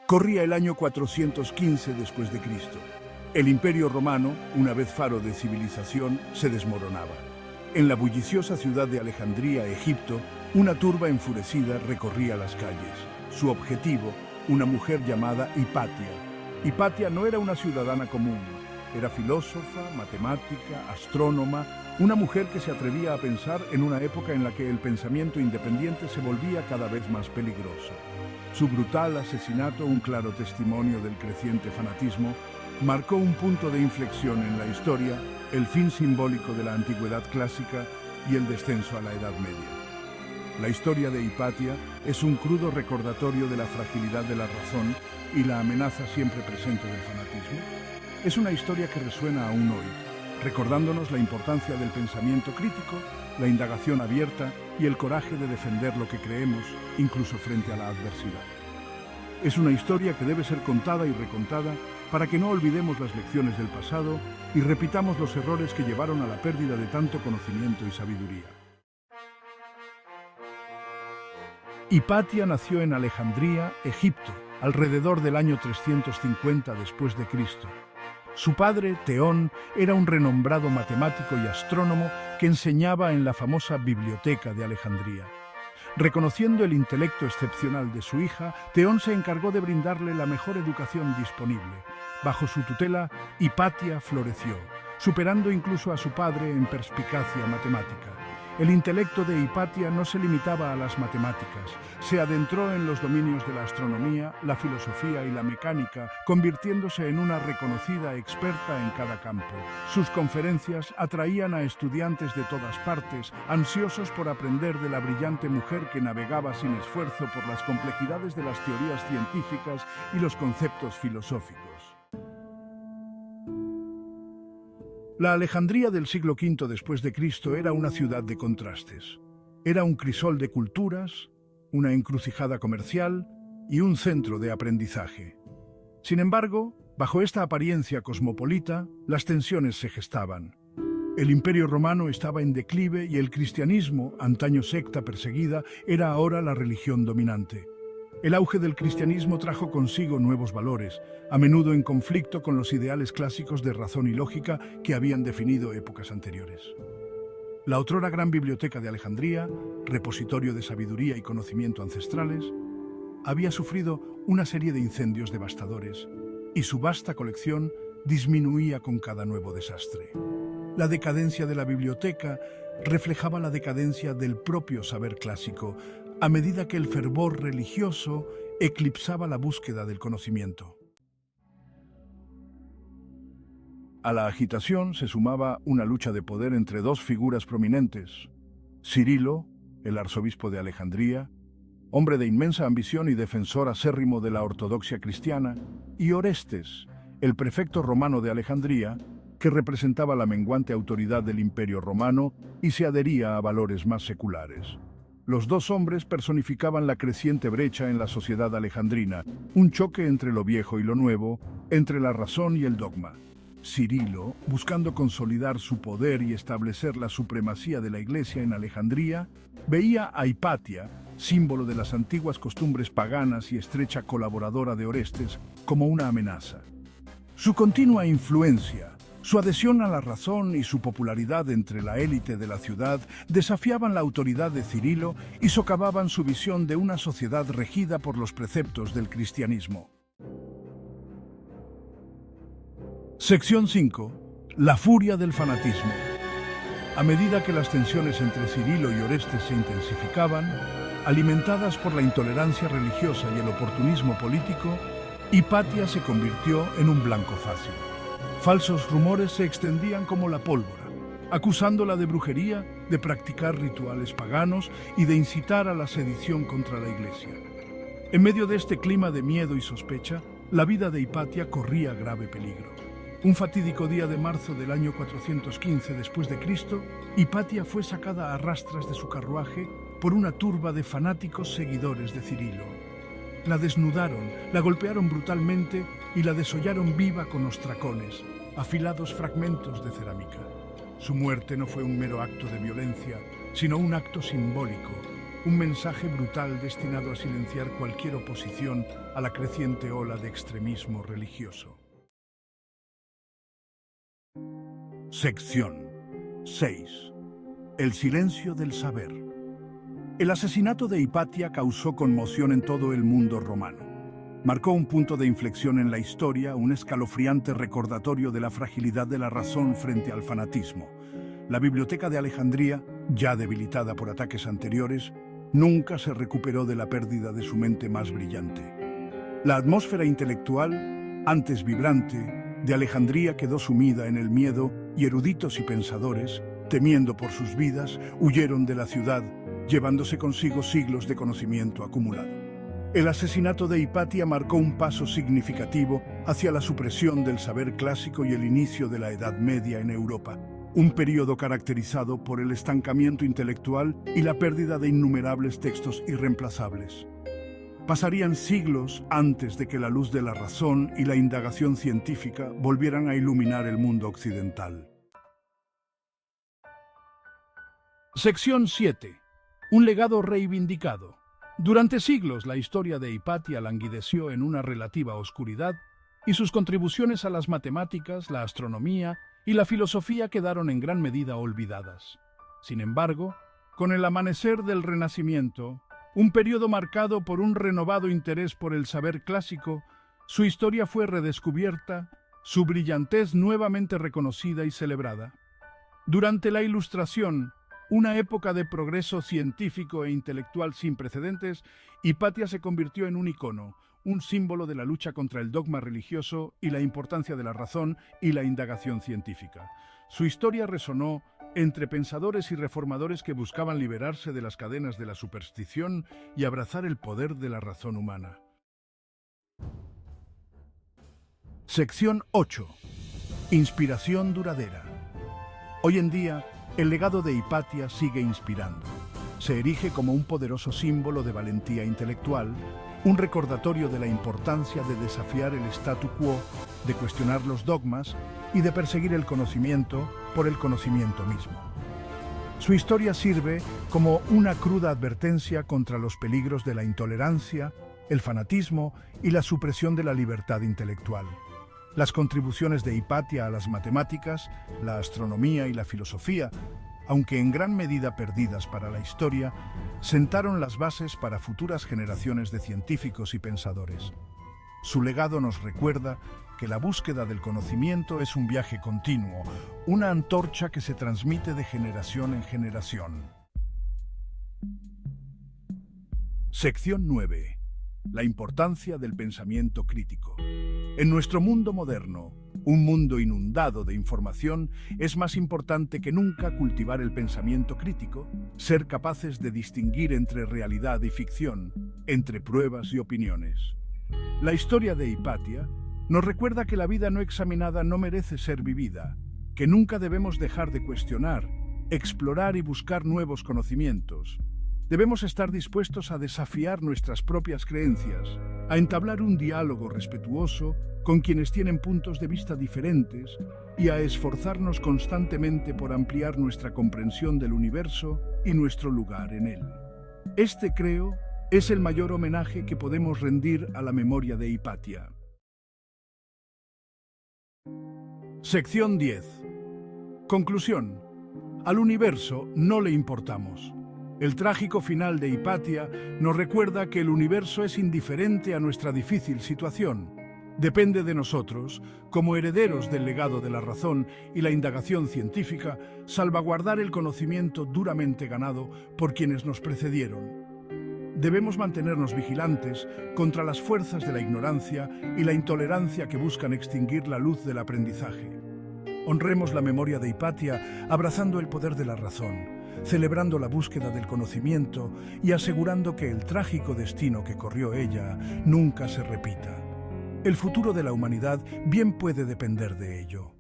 Corría el año 415 después de Cristo. El Imperio Romano, una vez faro de civilización, se desmoronaba. En la bulliciosa ciudad de Alejandría, Egipto, una turba enfurecida recorría las calles. Su objetivo, una mujer llamada Hipatia. Hipatia no era una ciudadana común. Era filósofa, matemática, astrónoma, una mujer que se atrevía a pensar en una época en la que el pensamiento independiente se volvía cada vez más peligroso. Su brutal asesinato, un claro testimonio del creciente fanatismo, marcó un punto de inflexión en la historia, el fin simbólico de la antigüedad clásica y el descenso a la Edad Media. La historia de Hipatia es un crudo recordatorio de la fragilidad de la razón y la amenaza siempre presente del fanatismo. Es una historia que resuena aún hoy, recordándonos la importancia del pensamiento crítico, la indagación abierta y el coraje de defender lo que creemos, incluso frente a la adversidad. Es una historia que debe ser contada y recontada para que no olvidemos las lecciones del pasado y repitamos los errores que llevaron a la pérdida de tanto conocimiento y sabiduría. Hipatia nació en Alejandría, Egipto, alrededor del año 350 después de Cristo. Su padre, Teón, era un renombrado matemático y astrónomo que enseñaba en la famosa Biblioteca de Alejandría. Reconociendo el intelecto excepcional de su hija, Teón se encargó de brindarle la mejor educación disponible. Bajo su tutela, Hipatia floreció, superando incluso a su padre en perspicacia matemática. El intelecto de Hipatia no se limitaba a las matemáticas, se adentró en los dominios de la astronomía, la filosofía y la mecánica, convirtiéndose en una reconocida experta en cada campo. Sus conferencias atraían a estudiantes de todas partes, ansiosos por aprender de la brillante mujer que navegaba sin esfuerzo por las complejidades de las teorías científicas y los conceptos filosóficos. La Alejandría del siglo V después de Cristo era una ciudad de contrastes. Era un crisol de culturas, una encrucijada comercial y un centro de aprendizaje. Sin embargo, bajo esta apariencia cosmopolita, las tensiones se gestaban. El Imperio Romano estaba en declive y el cristianismo, antaño secta perseguida, era ahora la religión dominante. El auge del cristianismo trajo consigo nuevos valores, a menudo en conflicto con los ideales clásicos de razón y lógica que habían definido épocas anteriores. La otrora gran biblioteca de Alejandría, repositorio de sabiduría y conocimiento ancestrales, había sufrido una serie de incendios devastadores y su vasta colección disminuía con cada nuevo desastre. La decadencia de la biblioteca reflejaba la decadencia del propio saber clásico, a medida que el fervor religioso eclipsaba la búsqueda del conocimiento. A la agitación se sumaba una lucha de poder entre dos figuras prominentes: Cirilo, el arzobispo de Alejandría, hombre de inmensa ambición y defensor acérrimo de la ortodoxia cristiana, y Orestes, el prefecto romano de Alejandría, que representaba la menguante autoridad del Imperio Romano y se adhería a valores más seculares. Los dos hombres personificaban la creciente brecha en la sociedad alejandrina, un choque entre lo viejo y lo nuevo, entre la razón y el dogma. Cirilo, buscando consolidar su poder y establecer la supremacía de la Iglesia en Alejandría, veía a Hipatia, símbolo de las antiguas costumbres paganas y estrecha colaboradora de Orestes, como una amenaza. Su continua influencia, su adhesión a la razón y su popularidad entre la élite de la ciudad desafiaban la autoridad de Cirilo y socavaban su visión de una sociedad regida por los preceptos del cristianismo. Sección 5. La furia del fanatismo. A medida que las tensiones entre Cirilo y Orestes se intensificaban, alimentadas por la intolerancia religiosa y el oportunismo político, Hipatia se convirtió en un blanco fácil. Falsos rumores se extendían como la pólvora, acusándola de brujería, de practicar rituales paganos y de incitar a la sedición contra la Iglesia. En medio de este clima de miedo y sospecha, la vida de Hipatia corría grave peligro. Un fatídico día de marzo del año 415 después de Cristo, Hipatia fue sacada a rastras de su carruaje por una turba de fanáticos seguidores de Cirilo. La desnudaron, la golpearon brutalmente y la desollaron viva con ostracones, afilados fragmentos de cerámica. Su muerte no fue un mero acto de violencia, sino un acto simbólico, un mensaje brutal destinado a silenciar cualquier oposición a la creciente ola de extremismo religioso. Sección 6. El silencio del saber. El asesinato de Hipatia causó conmoción en todo el mundo romano. Marcó un punto de inflexión en la historia, un escalofriante recordatorio de la fragilidad de la razón frente al fanatismo. La Biblioteca de Alejandría, ya debilitada por ataques anteriores, nunca se recuperó de la pérdida de su mente más brillante. La atmósfera intelectual, antes vibrante, de Alejandría quedó sumida en el miedo y eruditos y pensadores, temiendo por sus vidas, huyeron de la ciudad, llevándose consigo siglos de conocimiento acumulado. El asesinato de Hipatia marcó un paso significativo hacia la supresión del saber clásico y el inicio de la Edad Media en Europa, un período caracterizado por el estancamiento intelectual y la pérdida de innumerables textos irreemplazables. Pasarían siglos antes de que la luz de la razón y la indagación científica volvieran a iluminar el mundo occidental. Sección 7. Un legado reivindicado. Durante siglos, la historia de Hipatia languideció en una relativa oscuridad y sus contribuciones a las matemáticas, la astronomía y la filosofía quedaron en gran medida olvidadas. Sin embargo, con el amanecer del Renacimiento, un periodo marcado por un renovado interés por el saber clásico, su historia fue redescubierta, su brillantez nuevamente reconocida y celebrada. Durante la Ilustración, una época de progreso científico e intelectual sin precedentes, Hipatia se convirtió en un icono, un símbolo de la lucha contra el dogma religioso y la importancia de la razón y la indagación científica. Su historia resonó entre pensadores y reformadores que buscaban liberarse de las cadenas de la superstición y abrazar el poder de la razón humana. Sección 8. Inspiración duradera. Hoy en día, el legado de Hipatia sigue inspirando. Se erige como un poderoso símbolo de valentía intelectual, un recordatorio de la importancia de desafiar el statu quo, de cuestionar los dogmas y de perseguir el conocimiento por el conocimiento mismo. Su historia sirve como una cruda advertencia contra los peligros de la intolerancia, el fanatismo y la supresión de la libertad intelectual. Las contribuciones de Hipatia a las matemáticas, la astronomía y la filosofía, aunque en gran medida perdidas para la historia, sentaron las bases para futuras generaciones de científicos y pensadores. Su legado nos recuerda que la búsqueda del conocimiento es un viaje continuo, una antorcha que se transmite de generación en generación. Sección 9. La importancia del pensamiento crítico. En nuestro mundo moderno, un mundo inundado de información, es más importante que nunca cultivar el pensamiento crítico, ser capaces de distinguir entre realidad y ficción, entre pruebas y opiniones. La historia de Hipatia nos recuerda que la vida no examinada no merece ser vivida, que nunca debemos dejar de cuestionar, explorar y buscar nuevos conocimientos. Debemos estar dispuestos a desafiar nuestras propias creencias, a entablar un diálogo respetuoso con quienes tienen puntos de vista diferentes y a esforzarnos constantemente por ampliar nuestra comprensión del universo y nuestro lugar en él. Este, creo, es el mayor homenaje que podemos rendir a la memoria de Hipatia. Sección 10. Conclusión. Al universo no le importamos. El trágico final de Hipatia nos recuerda que el universo es indiferente a nuestra difícil situación. Depende de nosotros, como herederos del legado de la razón y la indagación científica, salvaguardar el conocimiento duramente ganado por quienes nos precedieron. Debemos mantenernos vigilantes contra las fuerzas de la ignorancia y la intolerancia que buscan extinguir la luz del aprendizaje. Honremos la memoria de Hipatia abrazando el poder de la razón, celebrando la búsqueda del conocimiento y asegurando que el trágico destino que corrió ella nunca se repita. El futuro de la humanidad bien puede depender de ello.